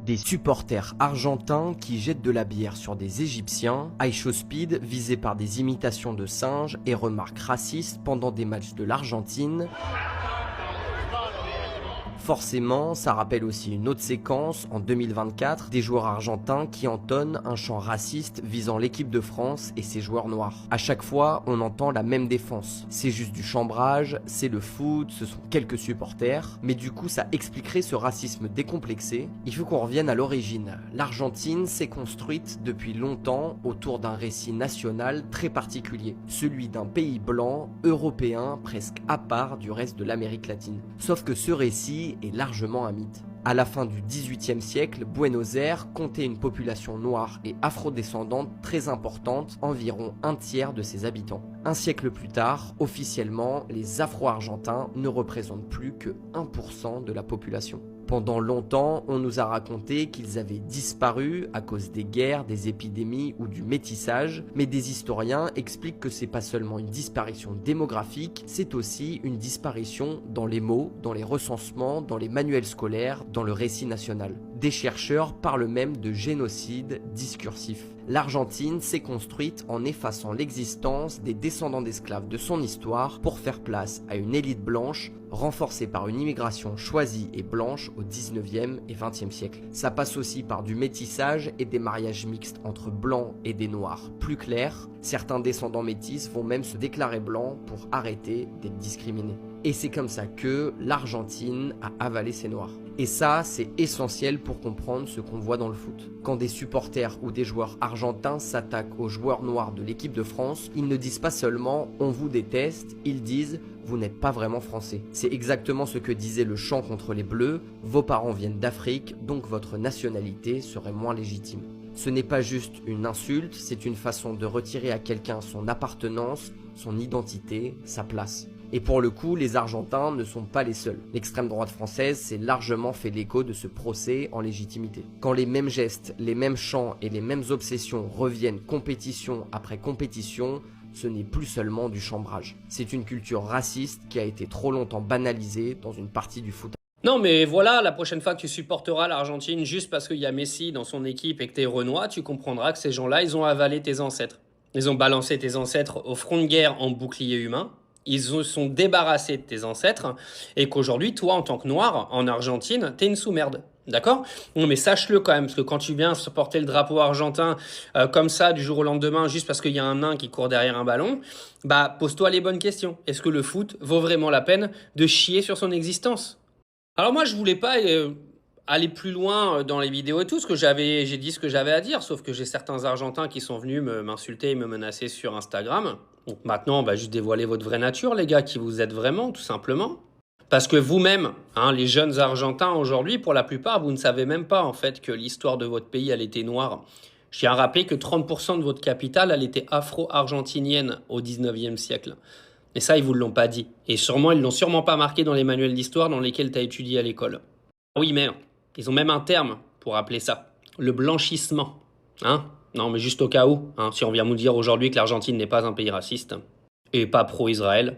Des supporters argentins qui jettent de la bière sur des Égyptiens, iShowSpeed visé par des imitations de singes et remarques racistes pendant des matchs de l'Argentine. Forcément, ça rappelle aussi une autre séquence en 2024 des joueurs argentins qui entonnent un chant raciste visant l'équipe de France et ses joueurs noirs. À chaque fois, on entend la même défense. C'est juste du chambrage, c'est le foot, ce sont quelques supporters, mais du coup ça expliquerait ce racisme décomplexé. Il faut qu'on revienne à l'origine. L'Argentine s'est construite depuis longtemps autour d'un récit national très particulier, celui d'un pays blanc, européen, presque à part du reste de l'Amérique latine. Sauf que ce récit est largement un mythe. À la fin du XVIIIe siècle, Buenos Aires comptait une population noire et afrodescendante très importante, environ un tiers de ses habitants. Un siècle plus tard, officiellement, les Afro-Argentins ne représentent plus que 1% de la population. Pendant longtemps, on nous a raconté qu'ils avaient disparu à cause des guerres, des épidémies ou du métissage, mais des historiens expliquent que c'est pas seulement une disparition démographique, c'est aussi une disparition dans les mots, dans les recensements, dans les manuels scolaires, dans le récit national. Des chercheurs parlent même de génocide discursif. L'Argentine s'est construite en effaçant l'existence des descendants d'esclaves de son histoire pour faire place à une élite blanche renforcée par une immigration choisie et blanche au 19e et 20e siècle. Ça passe aussi par du métissage et des mariages mixtes entre blancs et des noirs plus clairs. Certains descendants métis vont même se déclarer blancs pour arrêter d'être discriminés. Et c'est comme ça que l'Argentine a avalé ses noirs. Et ça, c'est essentiel pour comprendre ce qu'on voit dans le foot. Quand des supporters ou des joueurs argentins s'attaquent aux joueurs noirs de l'équipe de France, ils ne disent pas seulement « on vous déteste », ils disent « vous n'êtes pas vraiment français ». C'est exactement ce que disait le chant contre les Bleus « vos parents viennent d'Afrique, donc votre nationalité serait moins légitime ». Ce n'est pas juste une insulte, c'est une façon de retirer à quelqu'un son appartenance, son identité, sa place. Et pour le coup, les Argentins ne sont pas les seuls. L'extrême droite française s'est largement fait l'écho de ce procès en légitimité. Quand les mêmes gestes, les mêmes chants et les mêmes obsessions reviennent compétition après compétition, ce n'est plus seulement du chambrage. C'est une culture raciste qui a été trop longtemps banalisée dans une partie du foot. Non mais voilà, la prochaine fois que tu supporteras l'Argentine juste parce qu'il y a Messi dans son équipe et que t'es renois, tu comprendras que ces gens-là, ils ont avalé tes ancêtres. Ils ont balancé tes ancêtres au front de guerre en bouclier humain. Ils se sont débarrassés de tes ancêtres et qu'aujourd'hui, toi, en tant que noir, en Argentine, t'es une sous-merde. D'accord? Non, mais sache-le quand même, parce que quand tu viens porter le drapeau argentin comme ça, du jour au lendemain, juste parce qu'il y a un nain qui court derrière un ballon, bah, pose-toi les bonnes questions. Est-ce que le foot vaut vraiment la peine de chier sur son existence? Alors moi, je voulais pas aller plus loin dans les vidéos et tout, parce que j'ai dit ce que j'avais à dire, sauf que j'ai certains Argentins qui sont venus m'insulter et me menacer sur Instagram. Donc maintenant, on va juste dévoiler votre vraie nature, les gars, qui vous êtes vraiment, tout simplement. Parce que vous-même, hein, les jeunes Argentins aujourd'hui, pour la plupart, vous ne savez même pas en fait que l'histoire de votre pays, elle était noire. Je tiens à rappeler que 30% de votre capitale, elle était afro-argentinienne au 19e siècle. Et ça, ils vous l'ont pas dit. Et sûrement, ils l'ont sûrement pas marqué dans les manuels d'histoire dans lesquels tu as étudié à l'école. Oui, mais ils ont même un terme pour appeler ça. Le blanchissement. Hein? Non, mais juste au cas où, hein, si on vient nous dire aujourd'hui que l'Argentine n'est pas un pays raciste et pas pro-Israël.